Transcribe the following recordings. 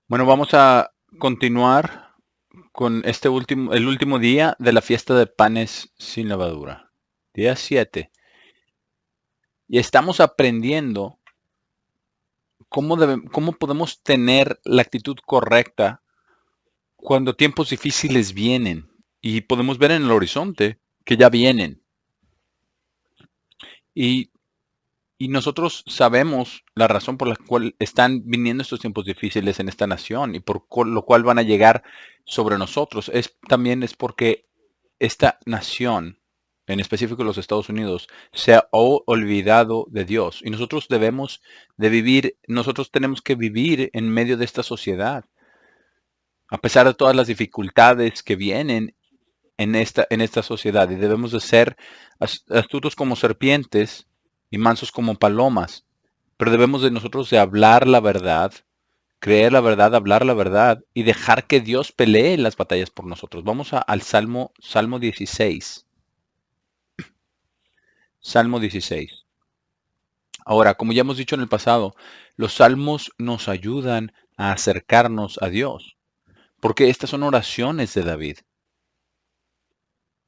Bueno, vamos a continuar con el último día de la fiesta de panes sin levadura. Día 7. Y estamos aprendiendo cómo podemos tener la actitud correcta cuando tiempos difíciles vienen. Y podemos ver en el horizonte que ya vienen. Y, y nosotros sabemos la razón por la cual están viniendo estos tiempos difíciles en esta nación y lo cual van a llegar sobre nosotros. También es porque esta nación, en específico los Estados Unidos, se ha olvidado de Dios. Y nosotros tenemos que vivir en medio de esta sociedad, a pesar de todas las dificultades que vienen en esta sociedad. Y debemos de ser astutos como serpientes y mansos como palomas. Pero debemos de nosotros de hablar la verdad, creer la verdad, hablar la verdad y dejar que Dios pelee las batallas por nosotros. Vamos al Salmo 16. Salmo 16. Ahora, como ya hemos dicho en el pasado, los salmos nos ayudan a acercarnos a Dios, porque estas son oraciones de David.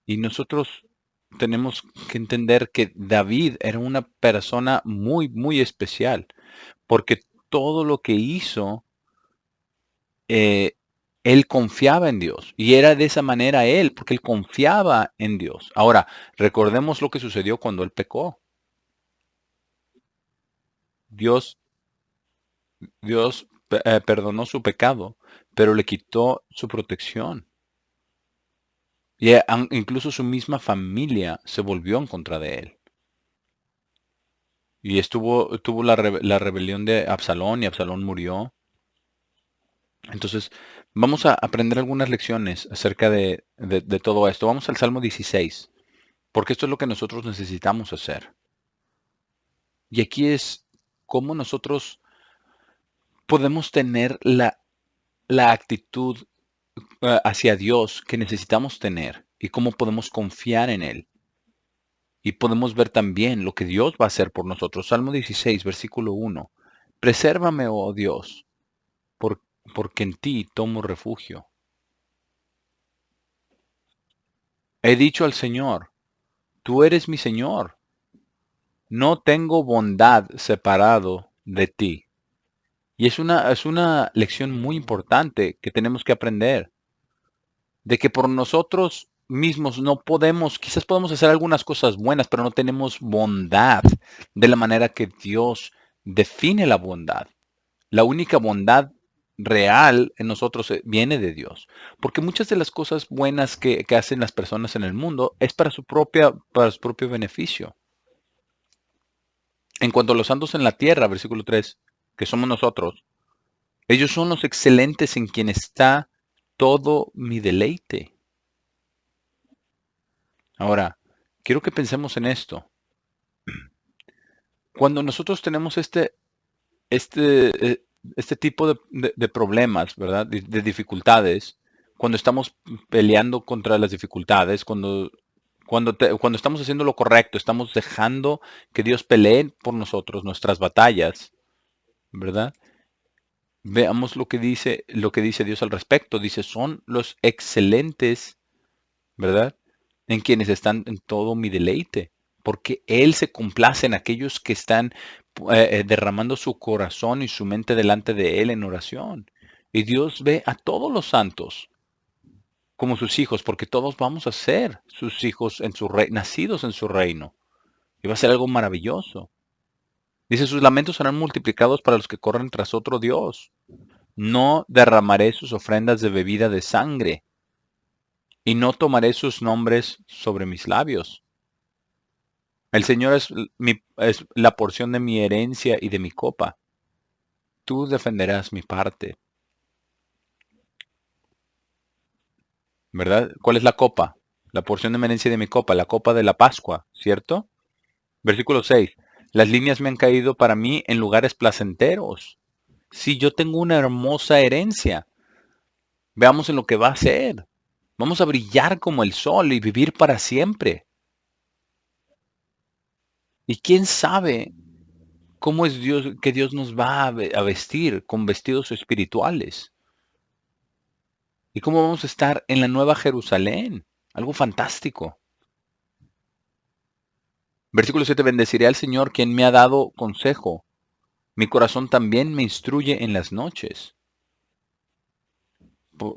Y nosotros tenemos que entender que David era una persona muy, muy especial, porque todo lo que hizo, eh, él confiaba en Dios. Y era de esa manera él, porque él confiaba en Dios. Ahora, recordemos lo que sucedió cuando él pecó. Dios Dios perdonó su pecado, pero le quitó su protección. Y incluso su misma familia se volvió en contra de él. Y tuvo la rebelión de Absalón y Absalón murió. Entonces, vamos a aprender algunas lecciones acerca de todo esto. Vamos al Salmo 16, porque esto es lo que nosotros necesitamos hacer. Y aquí es cómo nosotros podemos tener la actitud hacia Dios que necesitamos tener y cómo podemos confiar en Él. Y podemos ver también lo que Dios va a hacer por nosotros. Salmo 16, versículo 1. Presérvame, oh Dios, por- porque en ti tomo refugio. He dicho al Señor, tú eres mi Señor. No tengo bondad separado de ti. Y es una lección muy importante que tenemos que aprender. De que por nosotros mismos no podemos, quizás podemos hacer algunas cosas buenas, pero no tenemos bondad de la manera que Dios define la bondad. La única bondad real en nosotros viene de Dios. Porque muchas de las cosas buenas que hacen las personas en el mundo es para su propio beneficio. En cuanto a los santos en la tierra, versículo 3, que somos nosotros, ellos son los excelentes en quien está todo mi deleite. Ahora, quiero que pensemos en esto. Cuando nosotros tenemos este, este tipo de problemas, ¿verdad? De dificultades, cuando estamos peleando contra las dificultades, cuando estamos haciendo lo correcto, estamos dejando que Dios pelee por nosotros nuestras batallas, ¿verdad? Veamos lo que dice Dios al respecto. Dice, son los excelentes, ¿verdad? En quienes están en todo mi deleite, porque Él se complace en aquellos que están derramando su corazón y su mente delante de Él en oración. Y Dios ve a todos los santos como sus hijos, porque todos vamos a ser sus hijos nacidos en su reino. Y va a ser algo maravilloso. Dice, sus lamentos serán multiplicados para los que corren tras otro Dios. No derramaré sus ofrendas de bebida de sangre, y no tomaré sus nombres sobre mis labios. El Señor es la porción de mi herencia y de mi copa. Tú defenderás mi parte. ¿Verdad? ¿Cuál es la copa? La porción de mi herencia y de mi copa, la copa de la Pascua, ¿cierto? Versículo 6. Las líneas me han caído para mí en lugares placenteros. Si yo tengo una hermosa herencia, veamos en lo que va a ser. Vamos a brillar como el sol y vivir para siempre. Y quién sabe ¿Cómo es Dios que Dios nos va a vestir con vestidos espirituales? ¿Y cómo vamos a estar en la Nueva Jerusalén? Algo fantástico. Versículo 7, bendeciré al Señor quien me ha dado consejo. Mi corazón también me instruye en las noches.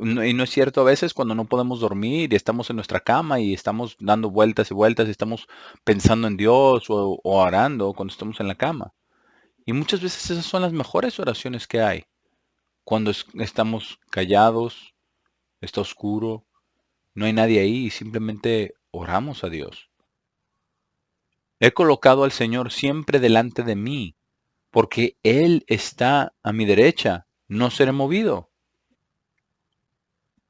Y no es cierto a veces cuando no podemos dormir y estamos en nuestra cama y estamos dando vueltas y vueltas y estamos pensando en Dios o orando cuando estamos en la cama. Y muchas veces esas son las mejores oraciones que hay. Cuando estamos callados, está oscuro, no hay nadie ahí y simplemente oramos a Dios. He colocado al Señor siempre delante de mí, porque Él está a mi derecha, no seré movido.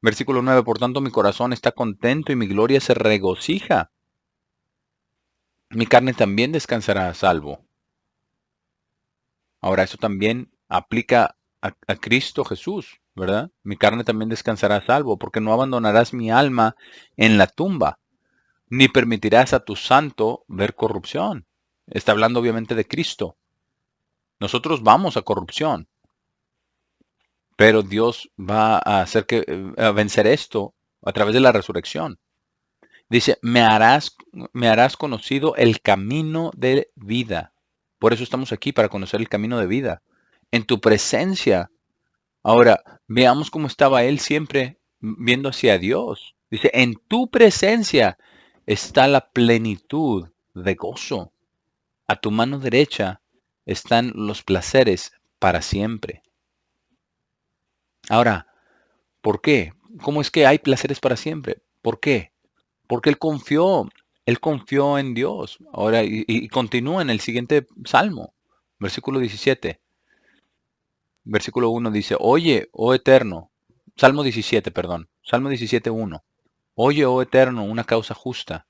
Versículo 9, por tanto mi corazón está contento y mi gloria se regocija. Mi carne también descansará a salvo. Ahora, eso también aplica a Cristo Jesús, ¿verdad? Mi carne también descansará a salvo, porque no abandonarás mi alma en la tumba, ni permitirás a tu santo ver corrupción. Está hablando obviamente de Cristo. Nosotros vamos a corrupción, pero Dios va a hacer a vencer esto a través de la resurrección. Dice, me harás conocido el camino de vida. Por eso estamos aquí, para conocer el camino de vida. En tu presencia. Ahora, veamos cómo estaba él siempre viendo hacia Dios. Dice, en tu presencia está la plenitud de gozo. A tu mano derecha están los placeres para siempre. Ahora, ¿por qué? ¿Cómo es que hay placeres para siempre? ¿Por qué? Porque él confió en Dios. Ahora, y continúa en el siguiente salmo, versículo 17. Versículo 1 dice, oye, oh eterno, Salmo 17, perdón, Salmo 17, 1. Oye, oh eterno, una causa justa.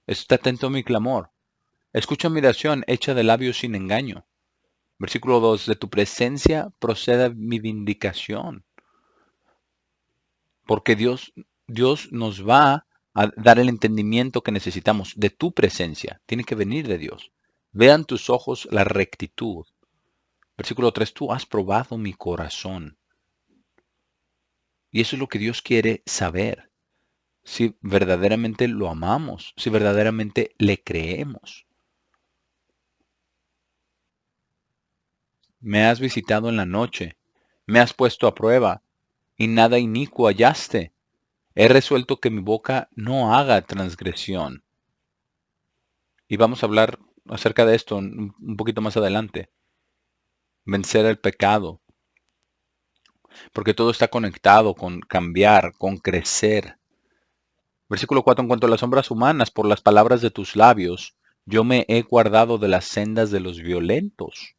Está atento a mi clamor. Escucha mi oración hecha de labios sin engaño. Versículo 2, de tu presencia proceda mi vindicación. Porque Dios nos va a dar el entendimiento que necesitamos de tu presencia. Tiene que venir de Dios. Vean tus ojos la rectitud. Versículo 3, tú has probado mi corazón. Y eso es lo que Dios quiere saber. Si verdaderamente lo amamos, si verdaderamente le creemos. Me has visitado en la noche, me has puesto a prueba, y nada inicuo hallaste. He resuelto que mi boca no haga transgresión. Y vamos a hablar acerca de esto un poquito más adelante. Vencer el pecado. Porque todo está conectado con cambiar, con crecer. Versículo 4. En cuanto a las obras humanas, por las palabras de tus labios, yo me he guardado de las sendas de los violentos.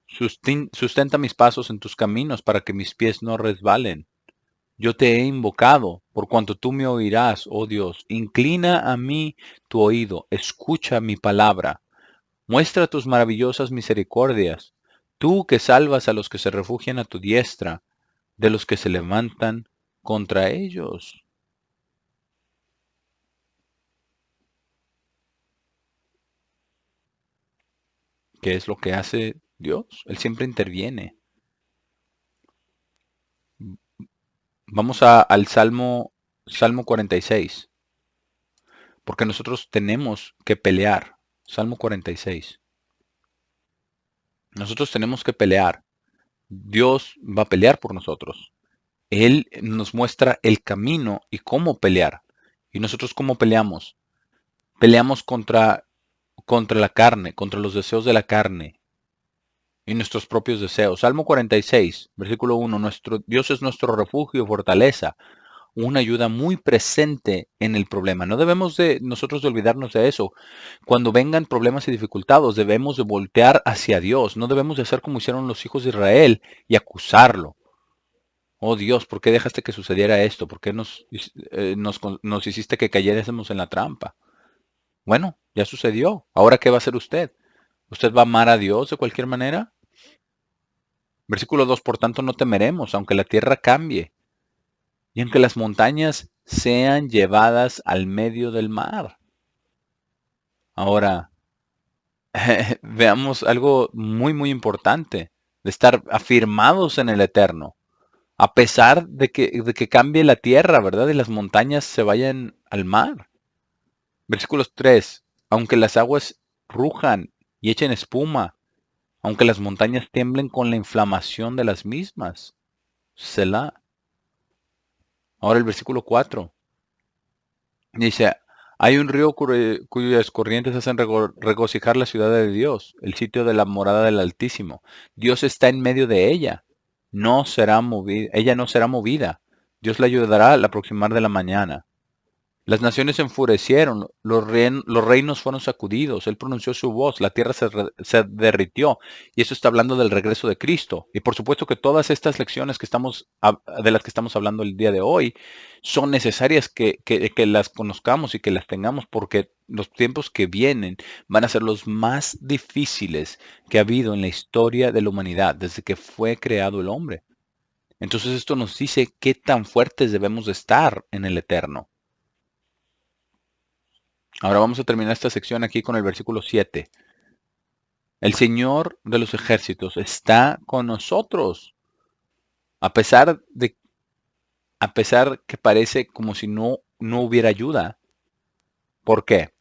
Sustenta mis pasos en tus caminos para que mis pies no resbalen. Yo te he invocado, por cuanto tú me oirás, oh Dios. Inclina a mí tu oído, escucha mi palabra. Muestra tus maravillosas misericordias, tú que salvas a los que se refugian a tu diestra, de los que se levantan contra ellos. ¿Qué es lo que hace Dios? Él siempre interviene. Vamos al Salmo 46, porque nosotros tenemos que pelear. Salmo 46. Nosotros tenemos que pelear. Dios va a pelear por nosotros. Él nos muestra el camino y cómo pelear. ¿Y nosotros cómo peleamos? Peleamos contra la carne, contra los deseos de la carne y nuestros propios deseos. Salmo 46, versículo 1. Nuestro Dios es nuestro refugio y fortaleza, una ayuda muy presente en el problema. No debemos de nosotros de olvidarnos de eso. Cuando vengan problemas y dificultades, debemos de voltear hacia Dios. No debemos de hacer como hicieron los hijos de Israel y acusarlo. Oh Dios, ¿por qué dejaste que sucediera esto? ¿Por qué nos hiciste que cayéramos en la trampa? Bueno, ya sucedió. ¿Ahora qué va a hacer usted? ¿Usted va a amar a Dios de cualquier manera? Versículo 2, por tanto no temeremos, aunque la tierra cambie, y aunque las montañas sean llevadas al medio del mar. Ahora, veamos algo muy, muy importante, de estar afirmados en el eterno, a pesar de que cambie la tierra, ¿verdad? Y las montañas se vayan al mar. Versículos 3. Aunque las aguas rujan y echen espuma, aunque las montañas tiemblen con la inflamación de las mismas. Selah. Ahora el versículo 4. Dice, hay un río cuyas corrientes hacen regocijar la ciudad de Dios, el sitio de la morada del Altísimo. Dios está en medio de ella. No será movida, ella no será movida. Dios la ayudará al aproximar de la mañana. Las naciones se enfurecieron, los reinos fueron sacudidos, él pronunció su voz, la tierra se derritió. Y eso está hablando del regreso de Cristo. Y por supuesto que todas estas lecciones de las que estamos hablando el día de hoy son necesarias que las conozcamos y que las tengamos, porque los tiempos que vienen van a ser los más difíciles que ha habido en la historia de la humanidad desde que fue creado el hombre. Entonces esto nos dice qué tan fuertes debemos de estar en el eterno. Ahora vamos a terminar esta sección aquí con el versículo 7. El Señor de los ejércitos está con nosotros, a pesar de, a pesar que parece como si no hubiera ayuda. ¿Por qué?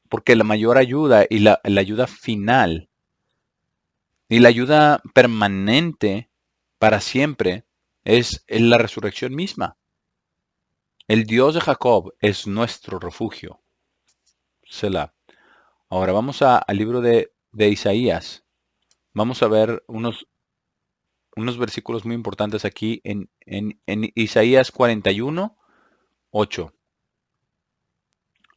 Porque la mayor ayuda y la ayuda final y la ayuda permanente para siempre es en la resurrección misma. El Dios de Jacob es nuestro refugio. Selah. Ahora vamos al libro de Isaías. Vamos a ver unos versículos muy importantes aquí en Isaías 41, 8.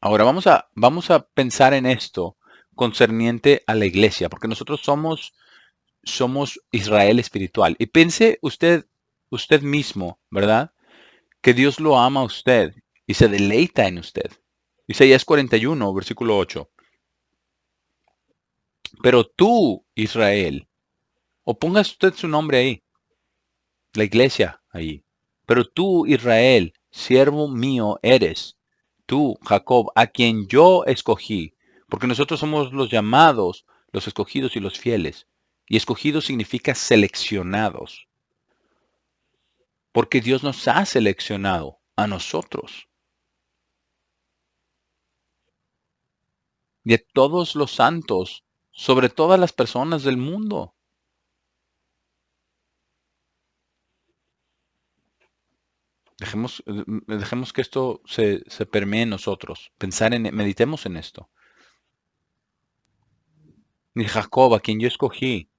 Ahora vamos a pensar en esto concerniente a la iglesia, porque nosotros somos Israel espiritual. Y piense usted mismo, ¿verdad? Que Dios lo ama a usted y se deleita en usted. Isaías 41, versículo 8. Pero tú, Israel, o ponga usted su nombre ahí, la iglesia ahí. Pero tú, Israel, siervo mío eres, tú, Jacob, a quien yo escogí, porque nosotros somos los llamados, los escogidos y los fieles. Y escogidos significa seleccionados, porque Dios nos ha seleccionado a nosotros. De todos los santos, sobre todas las personas del mundo. Dejemos que esto se permee en nosotros. Meditemos en esto. Ni Jacob, a quien yo escogí,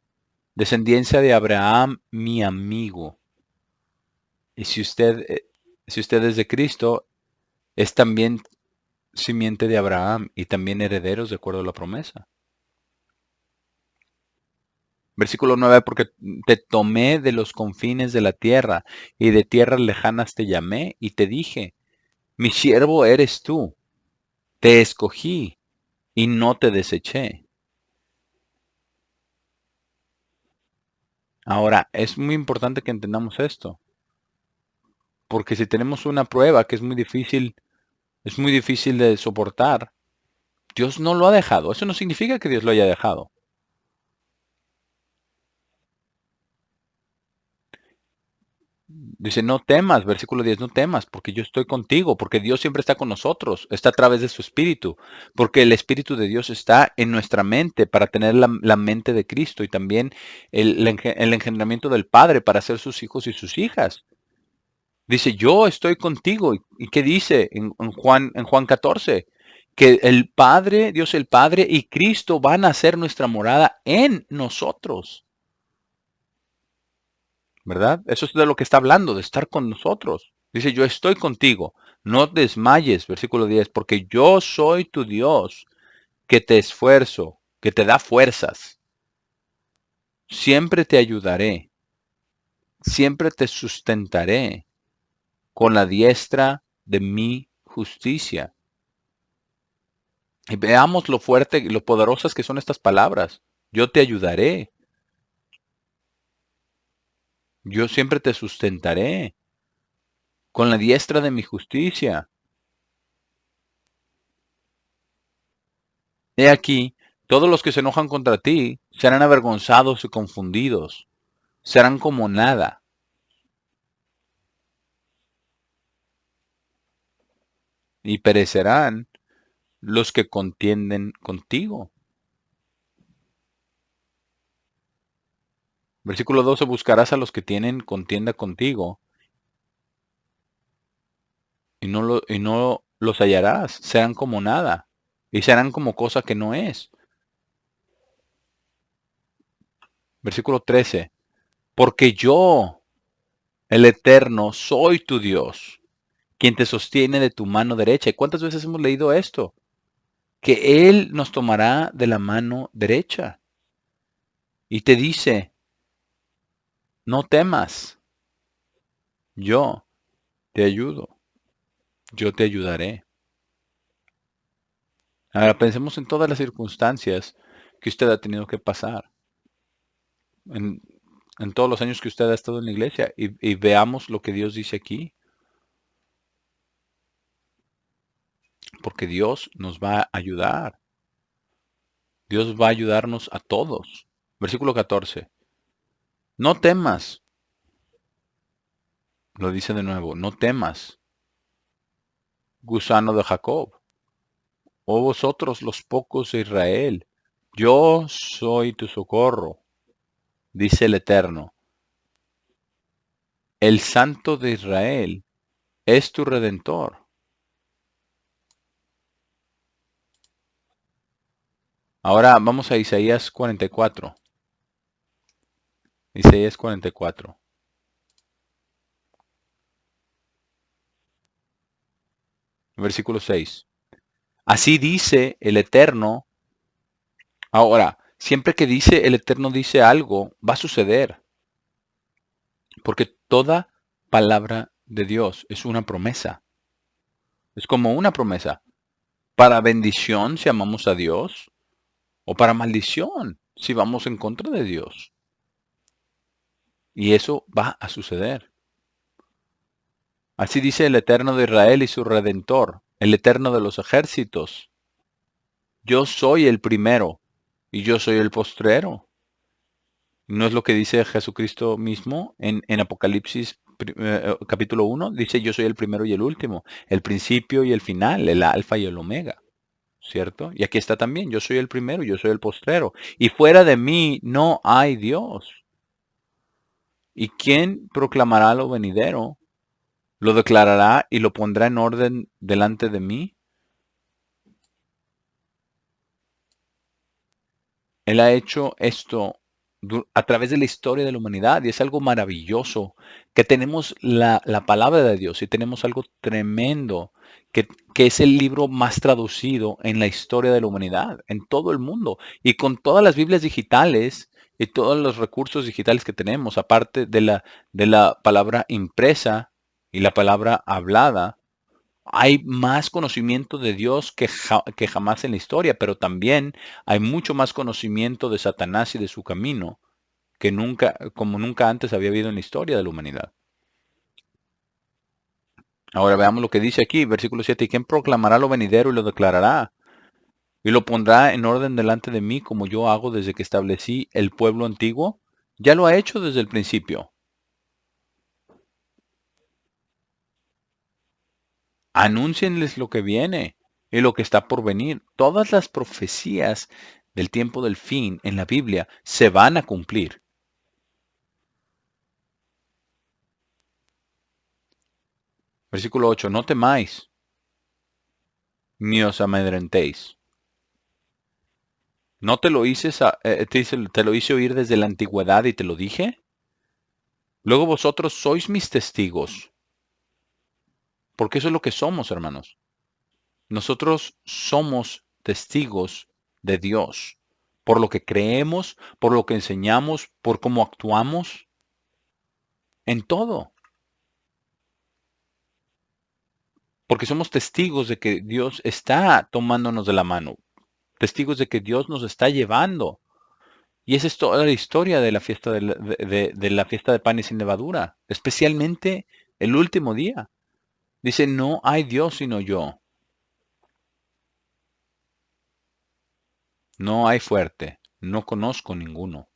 descendencia de Abraham, mi amigo. Y si usted es de Cristo, es también simiente de Abraham y también herederos de acuerdo a la promesa. Versículo 9, porque te tomé de los confines de la tierra y de tierras lejanas te llamé y te dije, mi siervo eres tú, te escogí y no te deseché. Ahora, es muy importante que entendamos esto, porque si tenemos una prueba que es muy difícil de soportar, Dios no lo ha dejado. Eso no significa que Dios lo haya dejado. Dice, no temas, versículo 10, no temas, porque yo estoy contigo, porque Dios siempre está con nosotros, está a través de su Espíritu, porque el Espíritu de Dios está en nuestra mente para tener la mente de Cristo y también el engendramiento del Padre para ser sus hijos y sus hijas. Dice, yo estoy contigo. ¿Y qué dice en Juan 14? Que el Padre, Dios el Padre y Cristo van a ser nuestra morada en nosotros. ¿Verdad? Eso es de lo que está hablando, de estar con nosotros. Dice, yo estoy contigo, no desmayes, versículo 10, porque yo soy tu Dios, que te esfuerzo, que te da fuerzas. Siempre te ayudaré, siempre te sustentaré con la diestra de mi justicia. Y veamos lo fuerte y lo poderosas que son estas palabras. Yo te ayudaré, yo siempre te sustentaré con la diestra de mi justicia. He aquí, Todos los que se enojan contra ti serán avergonzados y confundidos, serán como nada, y perecerán los que contienden contigo. Versículo 12, buscarás a los que tienen contienda contigo, y no los hallarás, serán como nada, y serán como cosa que no es. Versículo 13, porque yo, el Eterno, soy tu Dios, quien te sostiene de tu mano derecha. ¿Y cuántas veces hemos leído esto? Que Él nos tomará de la mano derecha y te dice, no temas, yo te ayudo, yo te ayudaré. Ahora pensemos en todas las circunstancias que usted ha tenido que pasar, en, en todos los años que usted ha estado en la iglesia, y veamos lo que Dios dice aquí, porque Dios nos va a ayudar, Dios va a ayudarnos a todos. Versículo 14, no temas, lo dice de nuevo, no temas, gusano de Jacob, oh vosotros los pocos de Israel, yo soy tu socorro, dice el Eterno, el Santo de Israel es tu Redentor. Ahora vamos a Isaías 44. Isaías 44. Versículo 6. Así dice el Eterno. Ahora, siempre que dice el Eterno dice algo, va a suceder. Porque toda palabra de Dios es una promesa. Es como una promesa. Para bendición si amamos a Dios, o para maldición si vamos en contra de Dios. Y eso va a suceder. Así dice el Eterno de Israel y su Redentor, el Eterno de los ejércitos. Yo soy el primero y yo soy el postrero. ¿No es lo que dice Jesucristo mismo en Apocalipsis capítulo 1? Dice, yo soy el primero y el último, el principio y el final, el alfa y el omega, ¿cierto? Y aquí está también, yo soy el primero y yo soy el postrero. Y fuera de mí no hay Dios. ¿Y quién proclamará lo venidero? ¿Lo declarará y lo pondrá en orden delante de mí? Él ha hecho esto a través de la historia de la humanidad y es algo maravilloso que tenemos la palabra de Dios y tenemos algo tremendo que es el libro más traducido en la historia de la humanidad, en todo el mundo. Y con todas las Biblias digitales y todos los recursos digitales que tenemos, aparte de la palabra impresa y la palabra hablada, hay más conocimiento de Dios que jamás en la historia, pero también hay mucho más conocimiento de Satanás y de su camino que nunca, como nunca antes había habido en la historia de la humanidad. Ahora veamos lo que dice aquí, versículo 7. ¿Y quién proclamará lo venidero y lo declarará? Y lo pondrá en orden delante de mí como yo hago desde que establecí el pueblo antiguo. Ya lo ha hecho desde el principio. Anúncienles lo que viene y lo que está por venir. Todas las profecías del tiempo del fin en la Biblia se van a cumplir. Versículo 8. No temáis, ni os amedrentéis. ¿No te lo hice, te lo hice oír desde la antigüedad y te lo dije? Luego vosotros sois mis testigos, porque eso es lo que somos, hermanos. Nosotros somos testigos de Dios, por lo que creemos, por lo que enseñamos, por cómo actuamos, en todo. Porque somos testigos de que Dios está tomándonos de la mano, testigos de que Dios nos está llevando. Y esa es toda la historia de la fiesta de la fiesta de panes sin levadura, especialmente el último día. Dice, no hay Dios sino yo. No hay fuerte. No conozco ninguno.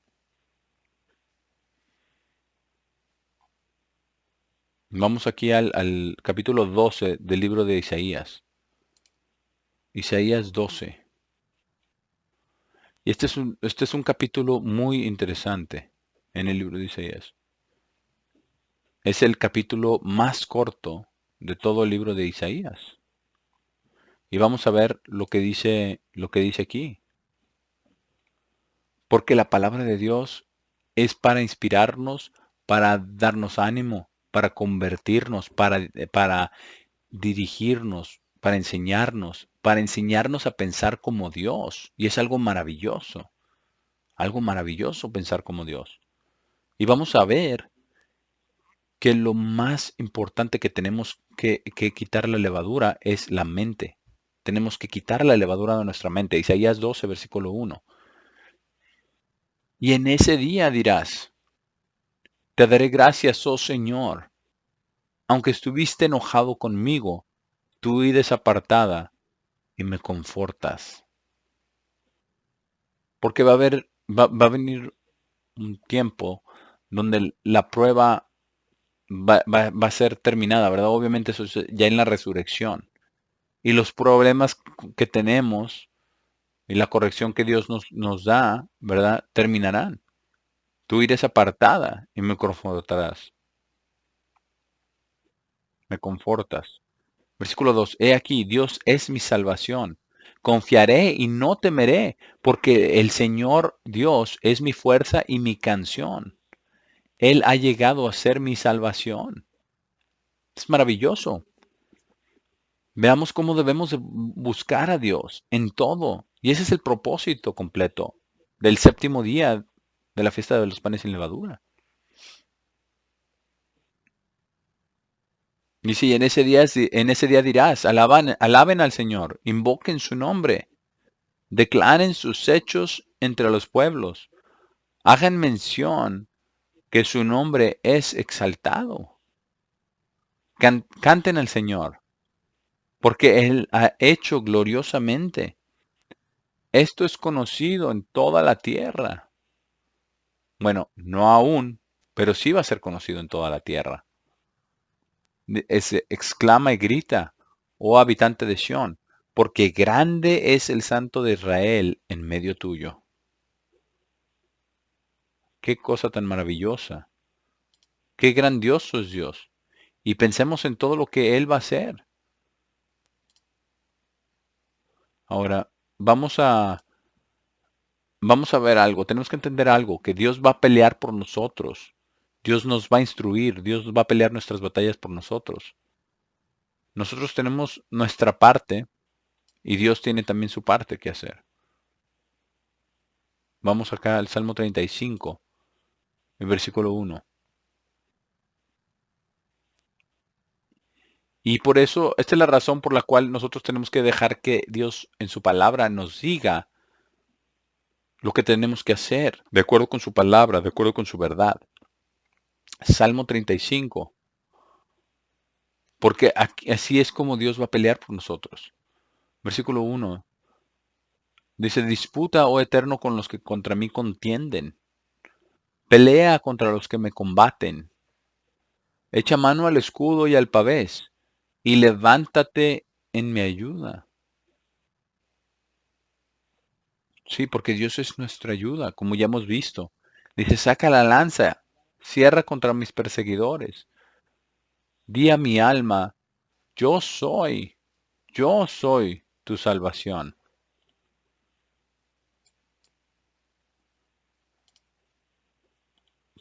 Vamos aquí al capítulo 12 del libro de Isaías. Isaías 12. Y este es un capítulo muy interesante en el libro de Isaías. Es el capítulo más corto de todo el libro de Isaías. Y vamos a ver lo que dice aquí. Porque la palabra de Dios es para inspirarnos, para darnos ánimo, para convertirnos, para dirigirnos, para enseñarnos a pensar como Dios. Y es algo maravilloso pensar como Dios. Y vamos a ver que lo más importante que tenemos que quitar la levadura es la mente. Tenemos que quitar la levadura de nuestra mente. Isaías 12, versículo 1. Y en ese día dirás, te daré gracias, oh Señor, aunque estuviste enojado conmigo, tú eres apartada y me confortas. Porque va a venir un tiempo donde la prueba va a ser terminada, ¿verdad? Obviamente eso es ya en la resurrección. Y los problemas que tenemos y la corrección que Dios nos da, ¿verdad? Terminarán. Tú irás apartada y me confortarás, me confortas. Versículo 2. He aquí, Dios es mi salvación. Confiaré y no temeré, porque el Señor Dios es mi fuerza y mi canción. Él ha llegado a ser mi salvación. Es maravilloso. Veamos cómo debemos de buscar a Dios en todo. Y ese es el propósito completo del séptimo día de la fiesta de los panes sin levadura. Dice, y en ese día dirás, alaben al Señor, invoquen su nombre, declaren sus hechos entre los pueblos, hagan mención que su nombre es exaltado. Canten al Señor, porque Él ha hecho gloriosamente. Esto es conocido en toda la tierra. Bueno, no aún, pero sí va a ser conocido en toda la tierra. Exclama y grita, oh habitante de Sión, porque grande es el Santo de Israel en medio tuyo. Qué cosa tan maravillosa, qué grandioso es Dios. Y pensemos en todo lo que Él va a hacer. Ahora, vamos a ver algo, tenemos que entender algo, que Dios va a pelear por nosotros. Dios nos va a instruir, Dios va a pelear nuestras batallas por nosotros. Nosotros tenemos nuestra parte y Dios tiene también su parte que hacer. Vamos acá al Salmo 35, el versículo 1. Y por eso, esta es la razón por la cual nosotros tenemos que dejar que Dios en su palabra nos diga lo que tenemos que hacer, de acuerdo con su palabra, de acuerdo con su verdad. Salmo 35, porque así es como Dios va a pelear por nosotros. Versículo 1 dice, disputa, oh Eterno, con los que contra mí contienden. Pelea contra los que me combaten. Echa mano al escudo y al pavés, y levántate en mi ayuda. Sí, porque Dios es nuestra ayuda, como ya hemos visto. Dice, saca la lanza, cierra contra mis perseguidores. Di a mi alma, yo soy tu salvación.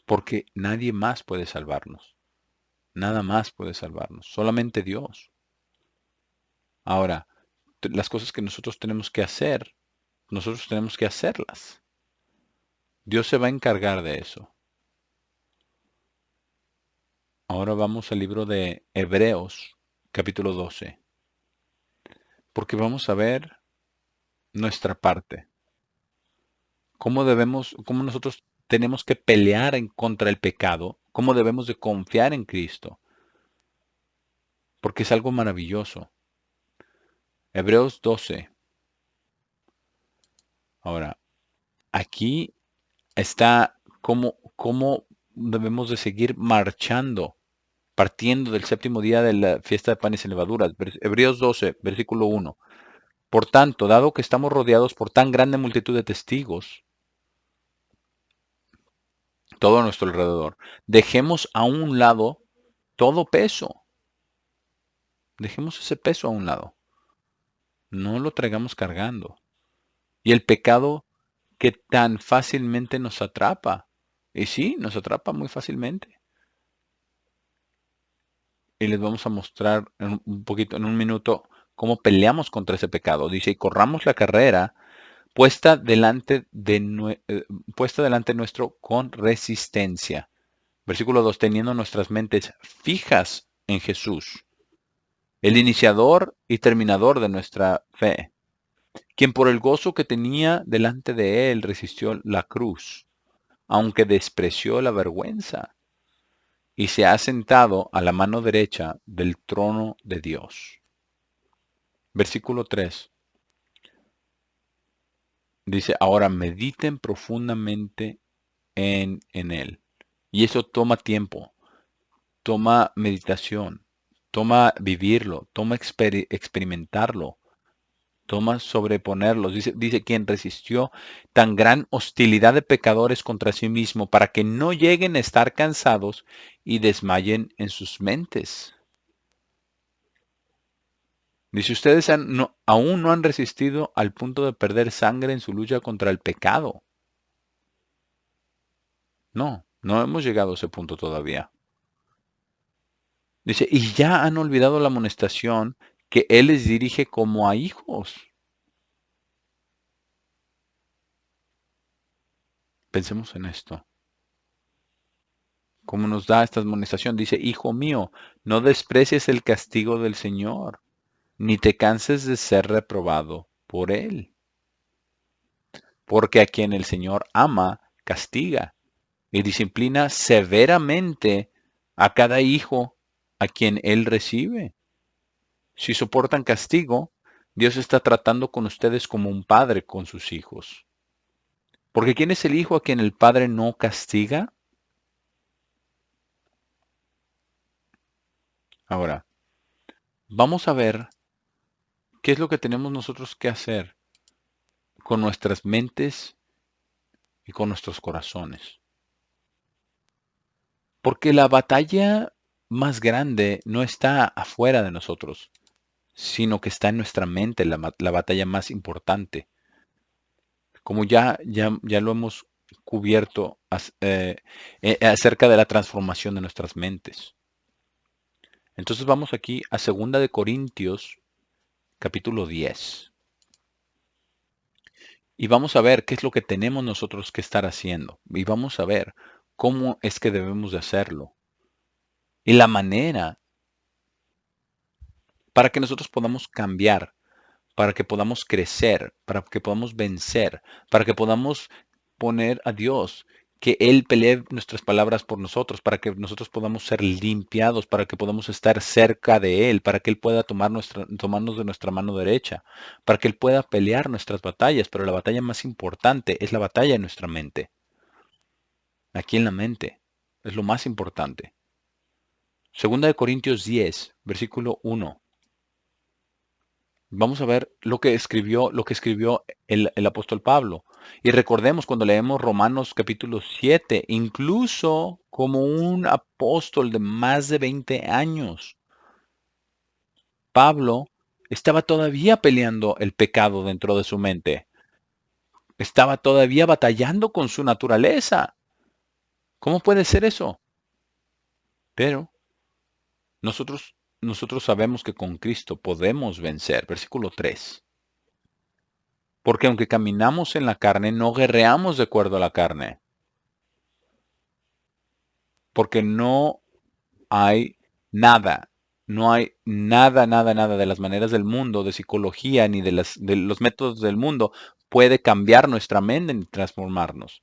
Porque nadie más puede salvarnos. Nada más puede salvarnos. Solamente Dios. Ahora, las cosas que nosotros tenemos que hacer, nosotros tenemos que hacerlas. Dios se va a encargar de eso. Ahora vamos al libro de Hebreos, capítulo 12. Porque vamos a ver nuestra parte. Cómo nosotros tenemos que pelear contra el pecado, cómo debemos de confiar en Cristo, porque es algo maravilloso. Hebreos 12, Ahora, aquí está cómo debemos de seguir marchando, partiendo del séptimo día de la fiesta de panes y levaduras. Hebreos 12, versículo 1. Por tanto, dado que estamos rodeados por tan grande multitud de testigos, todo a nuestro alrededor, dejemos a un lado todo peso. Dejemos ese peso a un lado. No lo traigamos cargando. Y el pecado que tan fácilmente nos atrapa. Y sí, nos atrapa muy fácilmente. Y les vamos a mostrar un poquito, en un minuto, cómo peleamos contra ese pecado. Dice, y corramos la carrera puesta delante, puesta delante nuestro con resistencia. Versículo 2, teniendo nuestras mentes fijas en Jesús, el iniciador y terminador de nuestra fe, quien por el gozo que tenía delante de él resistió la cruz, aunque despreció la vergüenza, y se ha sentado a la mano derecha del trono de Dios. Versículo 3 dice, ahora mediten profundamente en él. Y eso toma tiempo, toma meditación, toma vivirlo, toma experimentarlo, toma sobreponerlos. Dice quien resistió tan gran hostilidad de pecadores contra sí mismo para que no lleguen a estar cansados y desmayen en sus mentes. Dice, ustedes aún no han resistido al punto de perder sangre en su lucha contra el pecado. No hemos llegado a ese punto todavía. Dice, y ya han olvidado la amonestación que Él les dirige como a hijos. Pensemos en esto. ¿Cómo nos da esta amonestación? Dice, hijo mío, no desprecies el castigo del Señor, ni te canses de ser reprobado por Él. Porque a quien el Señor ama, castiga y disciplina severamente a cada hijo a quien Él recibe. Si soportan castigo, Dios está tratando con ustedes como un padre con sus hijos. Porque ¿quién es el hijo a quien el padre no castiga? Ahora, vamos a ver qué es lo que tenemos nosotros que hacer con nuestras mentes y con nuestros corazones. Porque la batalla más grande no está afuera de nosotros, sino que está en nuestra mente, la batalla más importante. Como ya lo hemos cubierto acerca de la transformación de nuestras mentes. Entonces vamos aquí a 2 de Corintios, capítulo 10. Y vamos a ver qué es lo que tenemos nosotros que estar haciendo. Y vamos a ver cómo es que debemos de hacerlo. Y la manera para que nosotros podamos cambiar, para que podamos crecer, para que podamos vencer, para que podamos poner a Dios, que Él pelee nuestras palabras por nosotros, para que nosotros podamos ser limpiados, para que podamos estar cerca de Él, para que Él pueda tomarnos de nuestra mano derecha, para que Él pueda pelear nuestras batallas, pero la batalla más importante es la batalla en nuestra mente, aquí en la mente, es lo más importante. 2 de Corintios 10, versículo 1. Vamos a ver lo que escribió el apóstol Pablo. Y recordemos cuando leemos Romanos capítulo 7, incluso como un apóstol de más de 20 años, Pablo estaba todavía peleando el pecado dentro de su mente. Estaba todavía batallando con su naturaleza. ¿Cómo puede ser eso? Pero nosotros sabemos que con Cristo podemos vencer. Versículo 3. Porque aunque caminamos en la carne, no guerreamos de acuerdo a la carne. Porque hay nada, no hay nada de las maneras del mundo, de psicología, ni de los métodos del mundo puede cambiar nuestra mente ni transformarnos.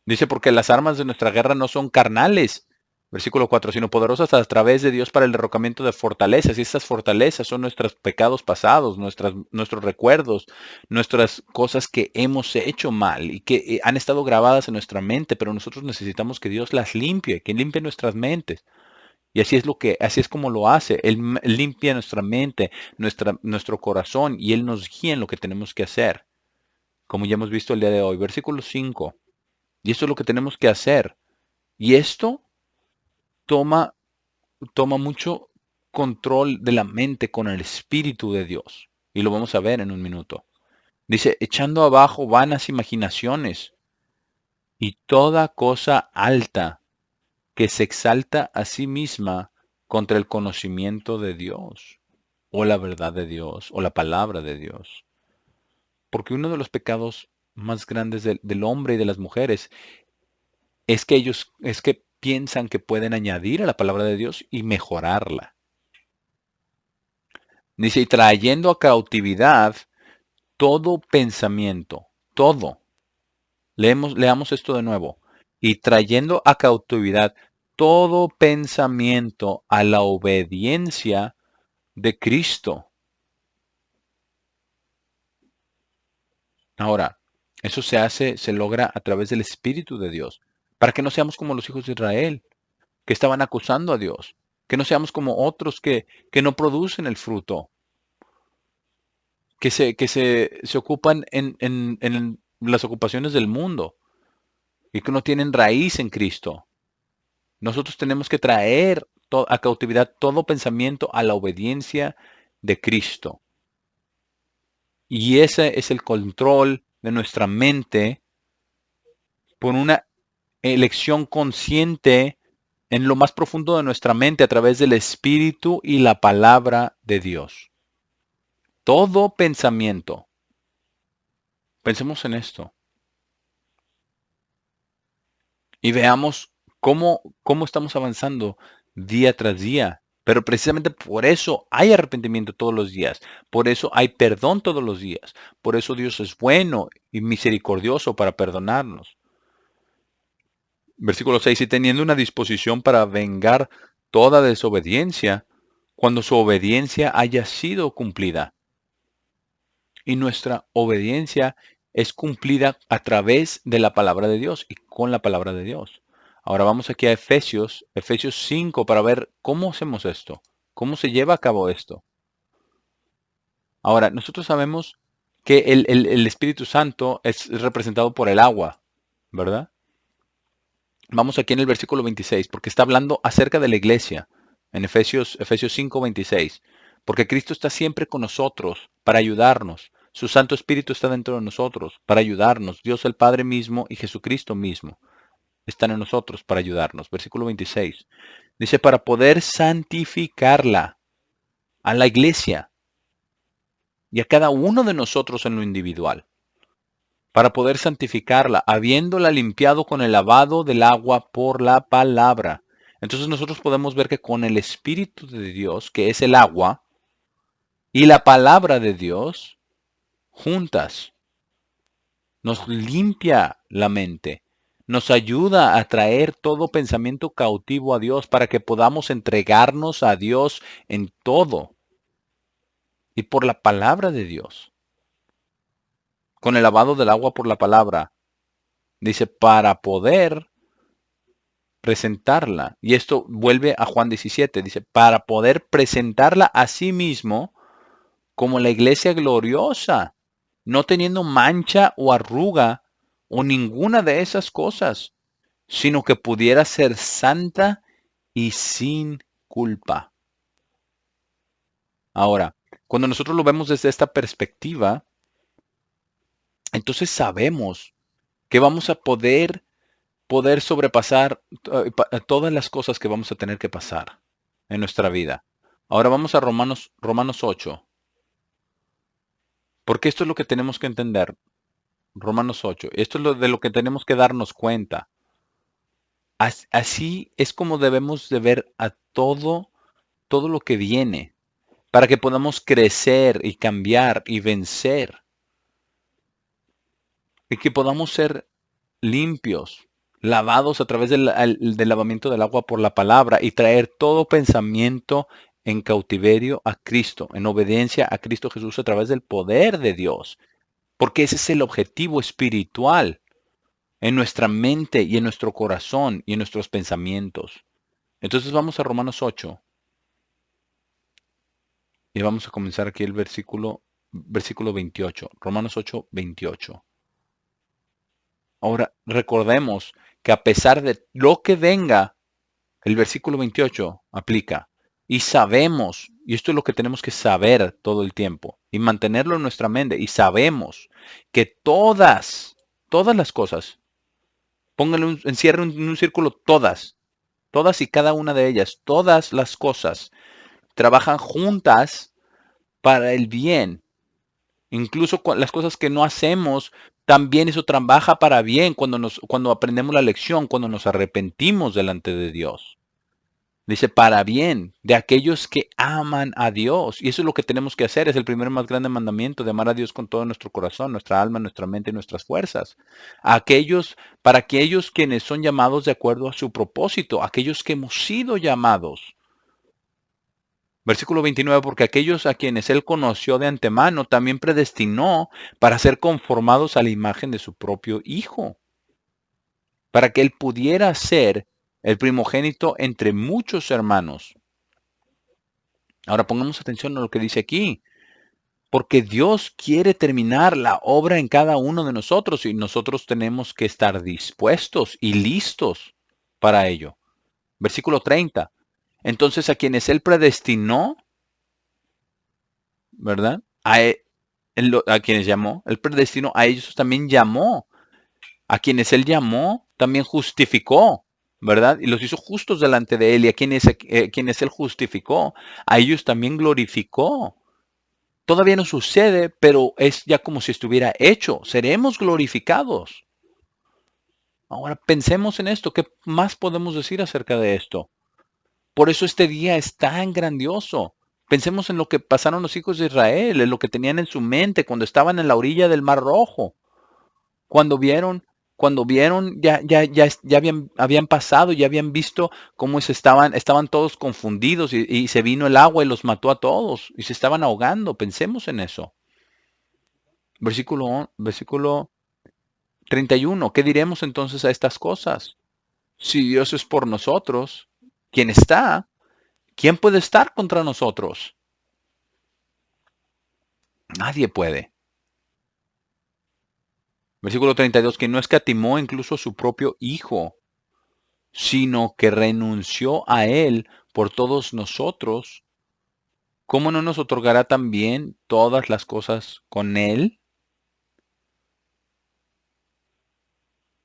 Dice, porque las armas de nuestra guerra no son carnales, Versículo 4, sino poderosas a través de Dios para el derrocamiento de fortalezas. Y estas fortalezas son nuestros pecados pasados, nuestros recuerdos, nuestras cosas que hemos hecho mal y que han estado grabadas en nuestra mente, pero nosotros necesitamos que Dios las limpie, que limpie nuestras mentes. Y así es como lo hace. Él limpia nuestra mente, nuestro corazón, y Él nos guía en lo que tenemos que hacer, como ya hemos visto el día de hoy. Versículo 5. Y esto es lo que tenemos que hacer. Y esto toma, toma mucho control de la mente con el Espíritu de Dios. Y lo vamos a ver en un minuto. Dice, echando abajo vanas imaginaciones y toda cosa alta que se exalta a sí misma contra el conocimiento de Dios, o la verdad de Dios, o la palabra de Dios. Porque uno de los pecados más grandes del hombre y de las mujeres es que piensan que pueden añadir a la palabra de Dios y mejorarla. Dice, y trayendo a cautividad todo pensamiento, todo. Leamos esto de nuevo. Y trayendo a cautividad todo pensamiento a la obediencia de Cristo. Ahora, eso se logra a través del Espíritu de Dios, para que no seamos como los hijos de Israel, que estaban acusando a Dios, que no seamos como otros que no producen el fruto, se ocupan en las ocupaciones del mundo y que no tienen raíz en Cristo. Nosotros tenemos que traer a cautividad todo pensamiento a la obediencia de Cristo. Y ese es el control de nuestra mente por una elección consciente en lo más profundo de nuestra mente a través del Espíritu y la palabra de Dios. Todo pensamiento. Pensemos en esto y veamos cómo estamos avanzando día tras día. Pero precisamente por eso hay arrepentimiento todos los días. Por eso hay perdón todos los días. Por eso Dios es bueno y misericordioso para perdonarnos. Versículo 6, y teniendo una disposición para vengar toda desobediencia, cuando su obediencia haya sido cumplida. Y nuestra obediencia es cumplida a través de la palabra de Dios y con la palabra de Dios. Ahora vamos aquí a Efesios 5, para ver cómo hacemos esto, cómo se lleva a cabo esto. Ahora, nosotros sabemos que el Espíritu Santo es representado por el agua, ¿verdad? Vamos aquí en el versículo 26, porque está hablando acerca de la iglesia, en Efesios 5, 26. Porque Cristo está siempre con nosotros para ayudarnos. Su Santo Espíritu está dentro de nosotros para ayudarnos. Dios el Padre mismo y Jesucristo mismo están en nosotros para ayudarnos. Versículo 26. Dice, para poder santificarla a la iglesia y a cada uno de nosotros en lo individual, para poder santificarla, habiéndola limpiado con el lavado del agua por la palabra. Entonces nosotros podemos ver que con el Espíritu de Dios, que es el agua, y la palabra de Dios, juntas, nos limpia la mente, nos ayuda a traer todo pensamiento cautivo a Dios para que podamos entregarnos a Dios en todo y por la palabra de Dios. Con el lavado del agua por la palabra, dice, para poder presentarla. Y esto vuelve a Juan 17, dice, para poder presentarla a sí mismo como la iglesia gloriosa, no teniendo mancha o arruga o ninguna de esas cosas, sino que pudiera ser santa y sin culpa. Ahora, cuando nosotros lo vemos desde esta perspectiva, entonces sabemos que vamos a poder sobrepasar todas las cosas que vamos a tener que pasar en nuestra vida. Ahora vamos a Romanos 8, porque esto es lo que tenemos que entender. Romanos 8, esto es de lo que tenemos que darnos cuenta. Así es como debemos de ver a todo lo que viene, para que podamos crecer y cambiar y vencer, y que podamos ser limpios, lavados a través del lavamiento del agua por la palabra y traer todo pensamiento en cautiverio a Cristo, en obediencia a Cristo Jesús a través del poder de Dios, porque ese es el objetivo espiritual en nuestra mente y en nuestro corazón y en nuestros pensamientos. Entonces vamos a Romanos 8 y vamos a comenzar aquí el versículo 28, Romanos 8, 28. Ahora recordemos que a pesar de lo que venga, el versículo 28 aplica. Y sabemos, y esto es lo que tenemos que saber todo el tiempo, y mantenerlo en nuestra mente, y sabemos que todas las cosas, pónganlo, encierren en un círculo todas y cada una de ellas, todas las cosas trabajan juntas para el bien. Incluso las cosas que no hacemos, también eso trabaja para bien cuando aprendemos la lección, cuando nos arrepentimos delante de Dios. Dice, para bien de aquellos que aman a Dios. Y eso es lo que tenemos que hacer. Es el primer más grande mandamiento, de amar a Dios con todo nuestro corazón, nuestra alma, nuestra mente y nuestras fuerzas. Para aquellos quienes son llamados de acuerdo a su propósito, aquellos que hemos sido llamados. Versículo 29, porque aquellos a quienes Él conoció de antemano, también predestinó para ser conformados a la imagen de su propio Hijo, para que Él pudiera ser el primogénito entre muchos hermanos. Ahora pongamos atención a lo que dice aquí, porque Dios quiere terminar la obra en cada uno de nosotros y nosotros tenemos que estar dispuestos y listos para ello. Versículo 30. Entonces a quienes Él predestinó, ¿verdad? A quienes llamó, Él predestinó, a ellos también llamó. A quienes Él llamó, también justificó, ¿verdad? Y los hizo justos delante de Él. Y a quienes Él justificó, a ellos también glorificó. Todavía no sucede, pero es ya como si estuviera hecho. Seremos glorificados. Ahora pensemos en esto. ¿Qué más podemos decir acerca de esto? Por eso este día es tan grandioso. Pensemos en lo que pasaron los hijos de Israel, en lo que tenían en su mente cuando estaban en la orilla del Mar Rojo. Cuando vieron, ya habían pasado, ya habían visto cómo estaban todos confundidos y se vino el agua y los mató a todos y se estaban ahogando. Pensemos en eso. Versículo 31. ¿Qué diremos entonces a estas cosas? Si Dios es por nosotros, ¿quién está? ¿Quién puede estar contra nosotros? Nadie puede. Versículo 32. Que no escatimó incluso a su propio Hijo, sino que renunció a Él por todos nosotros, ¿cómo no nos otorgará también todas las cosas con Él?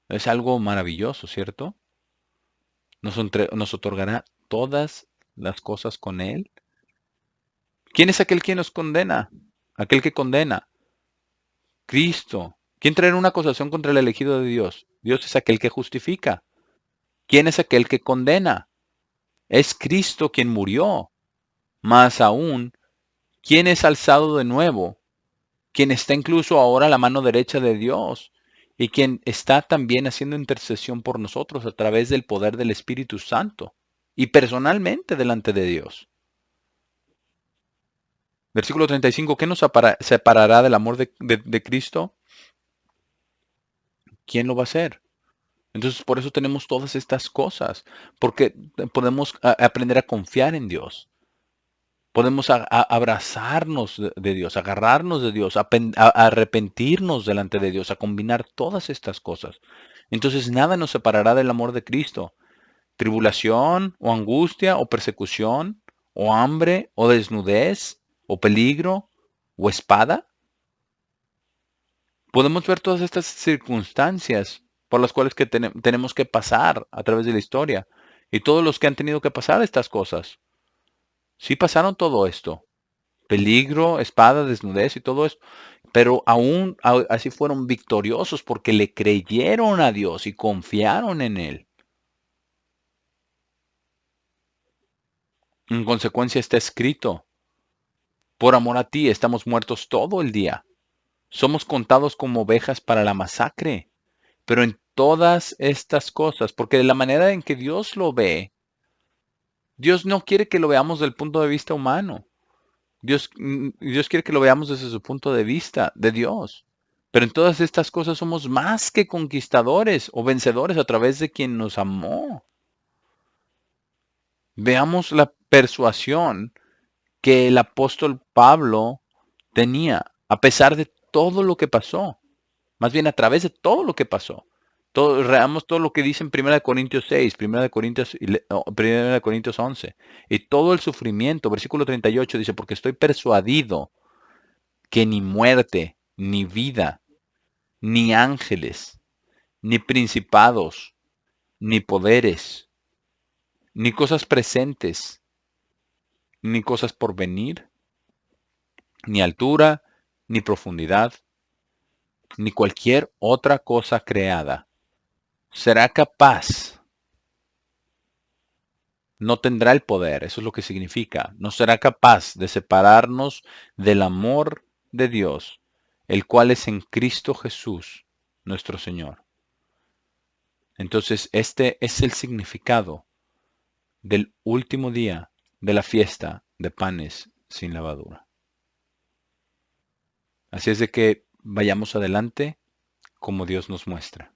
Es algo maravilloso, ¿cierto? Nos otorgará todas las cosas con Él. ¿Quién es aquel que nos condena? Aquel que condena. Cristo. ¿Quién traerá una acusación contra el elegido de Dios? Dios es aquel que justifica. ¿Quién es aquel que condena? Es Cristo quien murió. Más aún, ¿quién es alzado de nuevo? Quien está incluso ahora a la mano derecha de Dios y quien está también haciendo intercesión por nosotros a través del poder del Espíritu Santo y personalmente delante de Dios. Versículo 35, ¿qué nos separará del amor de Cristo? ¿Quién lo va a hacer? Entonces, por eso tenemos todas estas cosas, porque podemos aprender a confiar en Dios. Podemos abrazarnos de Dios, agarrarnos de Dios, a arrepentirnos delante de Dios, a combinar todas estas cosas. Entonces nada nos separará del amor de Cristo. Tribulación o angustia o persecución o hambre o desnudez o peligro o espada. Podemos ver todas estas circunstancias por las cuales que tenemos que pasar a través de la historia. Y todos los que han tenido que pasar estas cosas. Sí pasaron todo esto. Peligro, espada, desnudez y todo esto. Pero aún así fueron victoriosos porque le creyeron a Dios y confiaron en Él. En consecuencia está escrito, por amor a ti estamos muertos todo el día. Somos contados como ovejas para la masacre. Pero en todas estas cosas, porque de la manera en que Dios lo ve, Dios no quiere que lo veamos del punto de vista humano. Dios quiere que lo veamos desde su punto de vista de Dios. Pero en todas estas cosas somos más que conquistadores o vencedores a través de quien nos amó. Veamos la persuasión que el apóstol Pablo tenía, a pesar de todo lo que pasó. Más bien a través de todo lo que pasó. Veamos todo lo que dice en 1 Corintios 6, 1 Corintios, 1 Corintios 11. Y todo el sufrimiento, versículo 38 dice, porque estoy persuadido que ni muerte, ni vida, ni ángeles, ni principados, ni poderes, ni cosas presentes, ni cosas por venir, ni altura, ni profundidad, ni cualquier otra cosa creada será capaz, no tendrá el poder, eso es lo que significa, no será capaz de separarnos del amor de Dios, el cual es en Cristo Jesús, nuestro Señor. Entonces, este es el significado del último día de la fiesta de panes sin levadura. Así es de que vayamos adelante como Dios nos muestra.